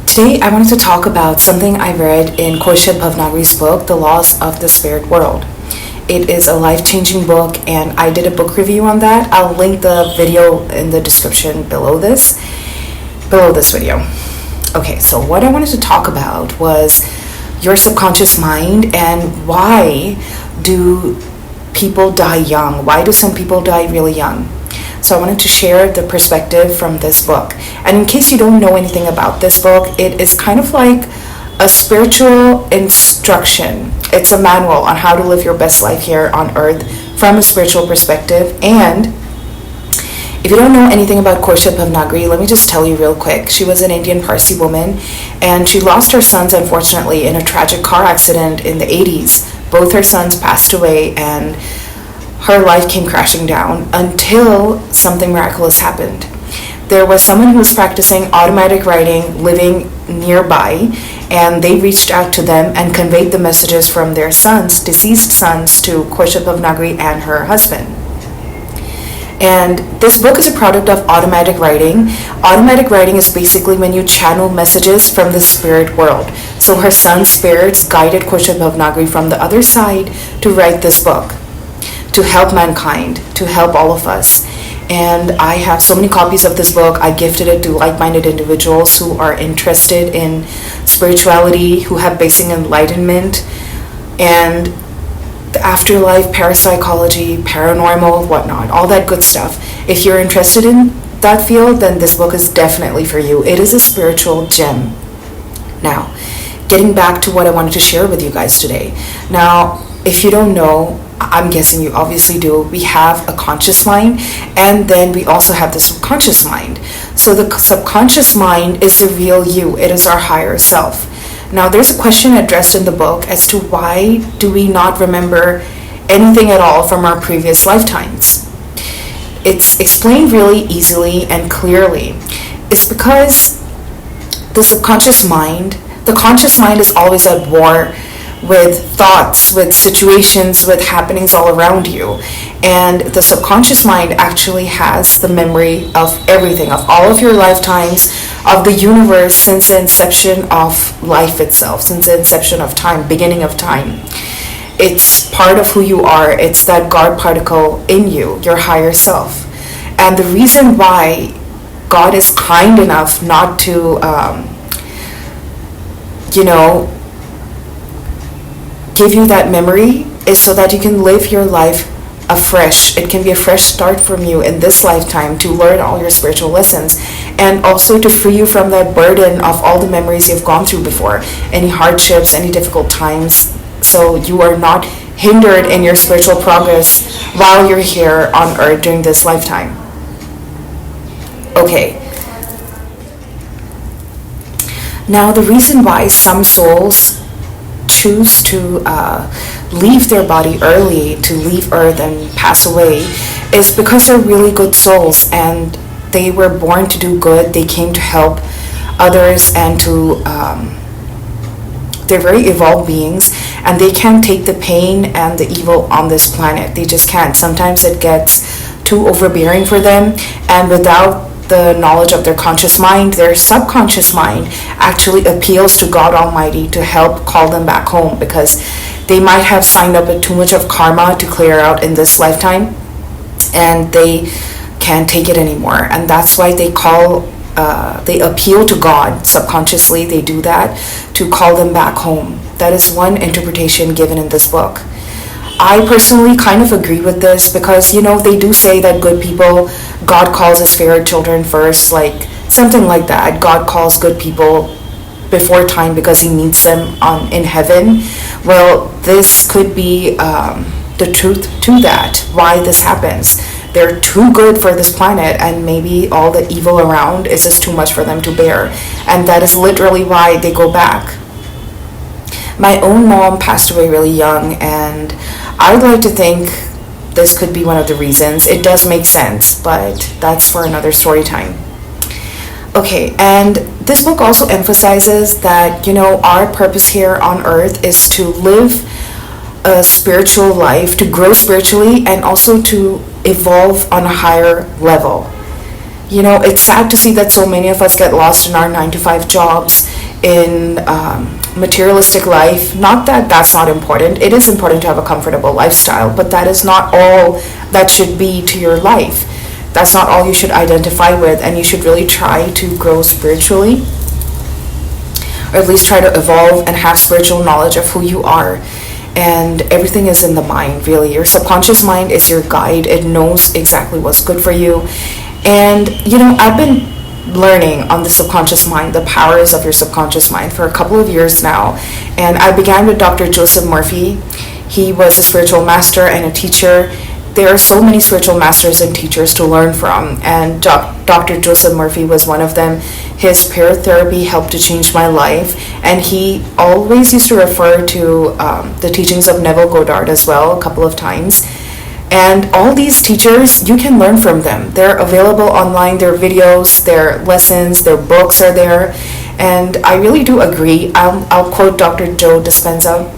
Today, I wanted to talk about something I read in Khorshed Bhavnagri's book, The Laws of the Spirit World. It is a life-changing book, and I did a book review on that. I'll link the video in the description below this video. Okay, so what I wanted to talk about was your subconscious mind and why do people die young? Why do some people die really young? So I wanted to share the perspective from this book. And in case you don't know anything about this book, it is kind of like a spiritual instruction. It's a manual on how to live your best life here on earth from a spiritual perspective. And if you don't know anything about Khorshed Bhavnagri, let me just tell you real quick. She was an Indian Parsi woman, and she lost her sons, unfortunately, in a tragic car accident in the 80s. Both her sons passed away, and her life came crashing down until something miraculous happened. There was someone who was practicing automatic writing living nearby, and they reached out to them and conveyed the messages from their sons, deceased sons, to Khorshed Bhavnagri and her husband. And this book is a product of automatic writing. Automatic writing is basically when you channel messages from the spirit world. So her son's spirits guided Khorshed Bhavnagri from the other side to write this book, to help mankind, to help all of us. And I have so many copies of this book. I gifted it to like-minded individuals who are interested in spirituality, who have basic enlightenment, and the afterlife, parapsychology, paranormal, whatnot, all that good stuff. If you're interested in that field, then this book is definitely for you. It is a spiritual gem. Now, getting back to what I wanted to share with you guys today. Now, if you don't know, I'm guessing you obviously do, we have a conscious mind, and then we also have the subconscious mind. So the subconscious mind is the real you. It is our higher self. Now, there's a question addressed in the book as to why do we not remember anything at all from our previous lifetimes. It's explained really easily and clearly. It's because the conscious mind is always at war with thoughts, with situations, with happenings all around you. And the subconscious mind actually has the memory of everything, of all of your lifetimes, of the universe since the inception of life itself, since the inception of time, beginning of time. It's part of who you are. It's that God particle in you, your higher self. And the reason why God is kind enough not to, give you that memory is so that you can live your life afresh. It can be a fresh start from you in this lifetime to learn all your spiritual lessons, and also to free you from that burden of all the memories you've gone through before, any hardships, any difficult times, so you are not hindered in your spiritual progress while you're here on earth during this lifetime. Okay. Now, the reason why some souls choose to leave their body early, to leave earth and pass away, is because they're really good souls and they were born to do good. They came to help others and to they're very evolved beings, and they can't take the pain and the evil on this planet. They just can't. Sometimes it gets too overbearing for them, and without the knowledge of their conscious mind, their subconscious mind actually appeals to God Almighty to help call them back home, because they might have signed up with too much of karma to clear out in this lifetime, and they can't take it anymore. And that's why they appeal to God subconsciously. They do that to call them back home. That is one interpretation given in this book. I personally kind of agree with this because, they do say that good people, God calls his favorite children first, like something like that. God calls good people before time because he meets them in heaven. Well, this could be the truth to that, why this happens. They're too good for this planet, and maybe all the evil around is just too much for them to bear. And that is literally why they go back. My own mom passed away really young, and I would like to think this could be one of the reasons. It does make sense, but that's for another story time. Okay, and this book also emphasizes that, our purpose here on earth is to live a spiritual life, to grow spiritually, and also to evolve on a higher level. It's sad to see that so many of us get lost in our 9-to-5 jobs in materialistic life. Not that that's not important. It is important to have a comfortable lifestyle, but that is not all that should be to your life. That's not all you should identify with, and you should really try to grow spiritually, or at least try to evolve and have spiritual knowledge of who you are. And everything is in the mind, really. Your subconscious mind is your guide. It knows exactly what's good for you. And I've been learning on the subconscious mind, the powers of your subconscious mind, for a couple of years now. And I began with Dr. Joseph Murphy. He was a spiritual master and a teacher. There are so many spiritual masters and teachers to learn from, and Dr. Joseph Murphy was one of them. His prayer therapy helped to change my life, and he always used to refer to the teachings of Neville Goddard as well a couple of times. And all these teachers, you can learn from them. They're available online. Their videos, their lessons, their books are there. And I really do agree. I'll quote Dr. Joe Dispenza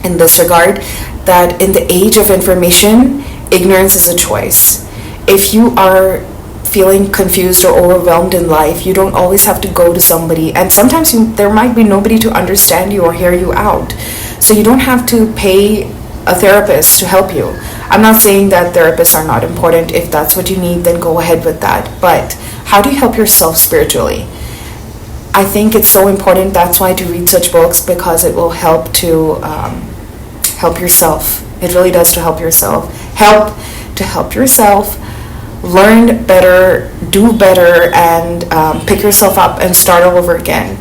in this regard, that in the age of information, ignorance is a choice. If you are feeling confused or overwhelmed in life, you don't always have to go to somebody. And sometimes there might be nobody to understand you or hear you out. So you don't have to pay a therapist to help you. I'm not saying that therapists are not important. If that's what you need, then go ahead with that. But how do you help yourself spiritually? I think it's so important. That's why to read such books, because it will help to help yourself. It really does, to help yourself. Help yourself learn better, do better, and pick yourself up and start all over again.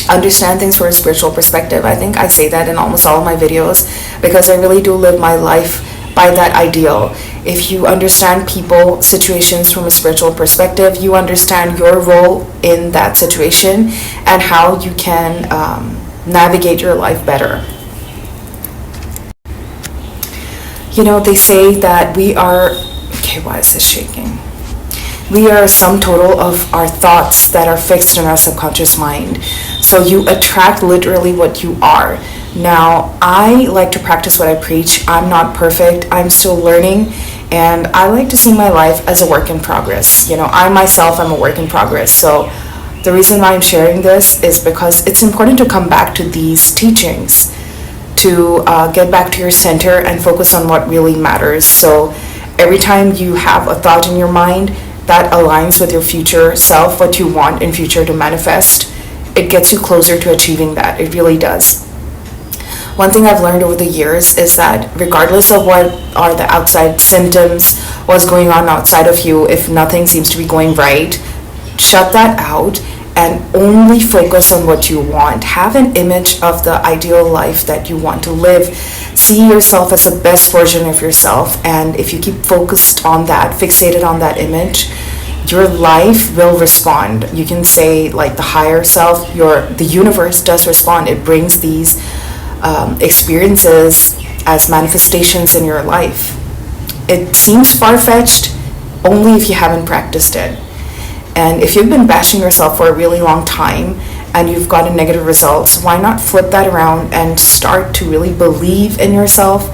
Understand things from a spiritual perspective. I think I say that in almost all of my videos, because I really do live my life by that ideal. If you understand people, situations from a spiritual perspective, you understand your role in that situation and how you can navigate your life better. They say that we are... Okay, why is this shaking? We are a sum total of our thoughts that are fixed in our subconscious mind. So you attract literally what you are. Now, I like to practice what I preach. I'm not perfect. I'm still learning. And I like to see my life as a work in progress. I myself am a work in progress. So the reason why I'm sharing this is because it's important to come back to these teachings, to get back to your center and focus on what really matters. So every time you have a thought in your mind that aligns with your future self, what you want in future to manifest, it gets you closer to achieving that. It really does. One thing I've learned over the years is that regardless of what are the outside symptoms, what's going on outside of you, if nothing seems to be going right, shut that out and only focus on what you want. Have an image of the ideal life that you want to live. See yourself as the best version of yourself, and if you keep focused on that, fixated on that image, your life will respond. You can say, like, the higher self, the universe does respond. It brings these experiences as manifestations in your life. It seems far-fetched only if you haven't practiced it. And if you've been bashing yourself for a really long time and you've gotten negative results, why not flip that around and start to really believe in yourself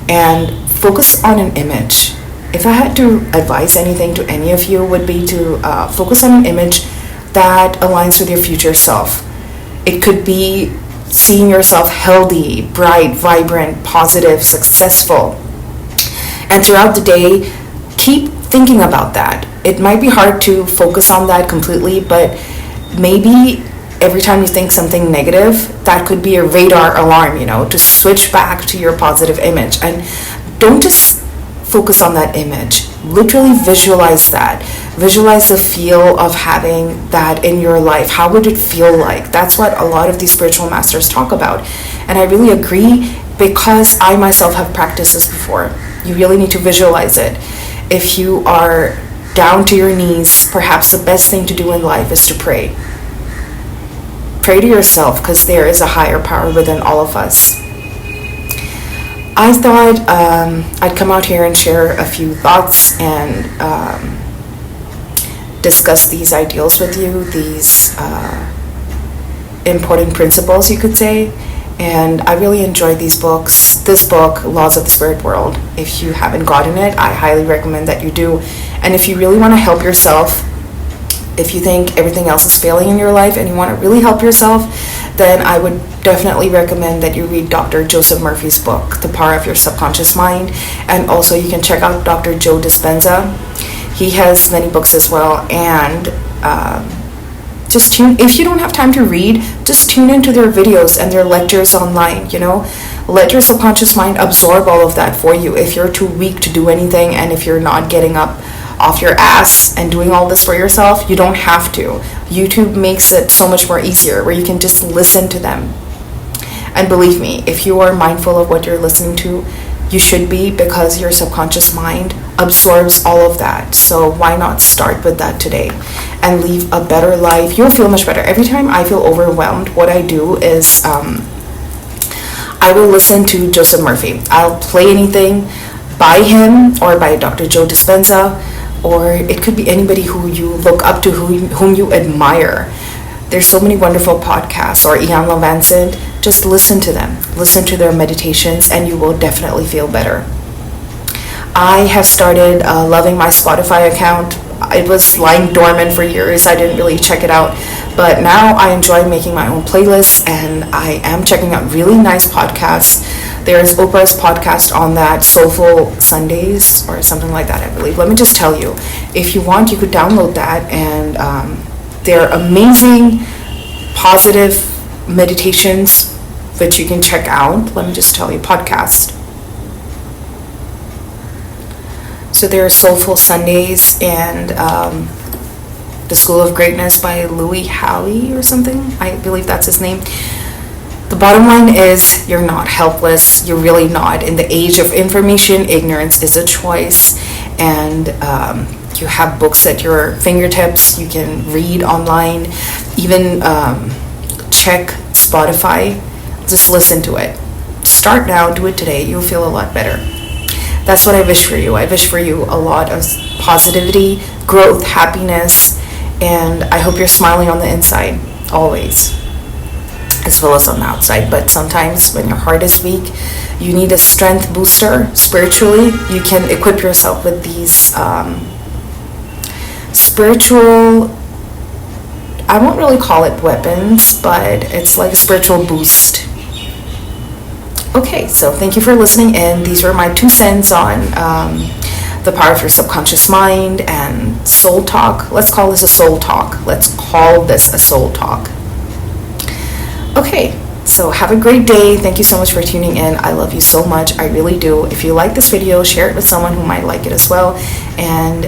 and focus on an image. If I had to advise anything to any of you, would be to focus on an image that aligns with your future self. It could be seeing yourself healthy, bright, vibrant, positive, successful. And throughout the day, keep thinking about that. It might be hard to focus on that completely, but maybe every time you think something negative, that could be a radar alarm, to switch back to your positive image. And don't just focus on that image. Literally visualize that. Visualize the feel of having that in your life. How would it feel like? That's what a lot of these spiritual masters talk about. And I really agree, because I myself have practiced this before. You really need to visualize it. If you are down to your knees, perhaps the best thing to do in life is to pray. Pray to yourself, because there is a higher power within all of us. I thought I'd come out here and share a few thoughts and discuss these ideals with you, these important principles, you could say. And I really enjoyed these books. This book, Laws of the Spirit World. If you haven't gotten it, I highly recommend that you do. And if you really want to help yourself If you think everything else is failing in your life and you want to really help yourself, then I would definitely recommend that you read Dr. Joseph Murphy's book, The Power of Your Subconscious Mind. And also you can check out Dr. Joe Dispenza. He has many books as well. And just tune, if you don't have time to read, just tune into their videos and their lectures online, you know. Let your subconscious mind absorb all of that for you. If you're too weak to do anything, and if you're not getting up off your ass and doing all this for yourself, you don't have to. YouTube makes it so much more easier, where you can just listen to them. And believe me, if you are mindful of what you're listening to, you should be, because your subconscious mind absorbs all of that. So why not start with that today and live a better life? You'll feel much better. Every time I feel overwhelmed, what I do is I will listen to Joseph Murphy. I'll play anything by him or by Dr. Joe Dispenza, or it could be anybody who you look up to, whom you admire. There's so many wonderful podcasts, or Ian Levanson. Just listen to them. Listen to their meditations, and you will definitely feel better. I have started loving my Spotify account. It was lying dormant for years. I didn't really check it out. But now I enjoy making my own playlists, and I am checking out really nice podcasts. There's Oprah's podcast on that, Soulful Sundays, or something like that, I believe. Let me just tell you, if you want, you could download that, and they're amazing, positive meditations that you can check out. Let me just tell you, podcast. So there are Soulful Sundays and The School of Greatness by Louis Halley or something. I believe that's his name. The bottom line is, you're not helpless. You're really not. In the age of information, ignorance is a choice. And you have books at your fingertips. You can read online. Even check Spotify. Just listen to it. Start now. Do it today. You'll feel a lot better. That's what I wish for you. I wish for you a lot of positivity, growth, happiness, and I hope you're smiling on the inside, always, as well as on the outside. But sometimes when your heart is weak, you need a strength booster spiritually. You can equip yourself with these spiritual, I won't really call it weapons, but it's like a spiritual boost. Okay, so thank you for listening in. These were my 2 cents on the power of your subconscious mind and soul talk. Let's call this a soul talk. Okay, so have a great day. Thank you so much for tuning in. I love you so much. I really do. If you like this video, share it with someone who might like it as well. And